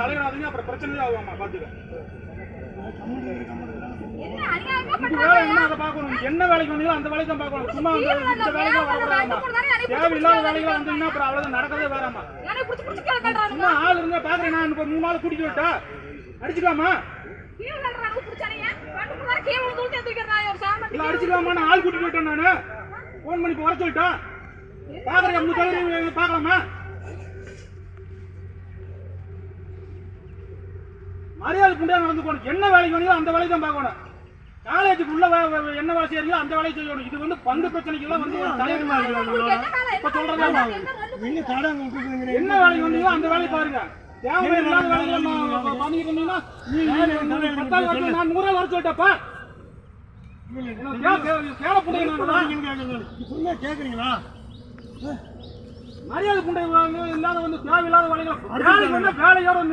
தலைவராதீங்க, அப்புறம் பிரச்சனை ஆகுமா பாத்துக்க. என்ன வேலைக்கு வந்தீங்களோ அந்த வேலைக்கு தான் பார்க்கணும். சும்மா இந்த வேலைக்கு வரக்கூடாதுமா. தேவையில்லாத வேலைக்கு வந்தீங்கன்னா அப்புறம் அவ்வளவுதான், நடக்கவே வேறாமா. சும்மா ஆள் இருந்தா பாக்குறேன், நான் 3 நாள் கூட்டிட்டு விட்டா அடிச்சுக்கலாமா? இல்ல அடிச்சுக்கலாமா? நான் ஆள் கூட்டிட்டு விட்டேன், நானு போன் பண்ணி வர சொல்லிட்டேன். பாக்குறேன் பாக்கலாமா? மரியாதை புண்டியா நடந்து போகணும். என்ன வேலைக்கு வந்தீங்களோ அந்த வேலைக்கு தான் பார்க்கணும். காலேஜுக்கு உள்ள என்ன வேலை செய்யறீங்களோ அந்த வேலையை செய்யணும். இது வந்து பங்கு பிரச்சனைக்கு எல்லாம் வந்து இப்ப சொல்றதா என்ன வேலைக்கு வந்தீங்களோ அந்த வேலையை பாருங்க. தேவையில்லாத வேலையை பண்ணிட்டு இருந்தீங்கன்னா நான் 100 வர சொல்லிட்டப்பா. கேக்குறீங்களா? மரியாதை புண்டை இல்லாத வந்து தேவையில்லாத வேலைகள் வேலையோட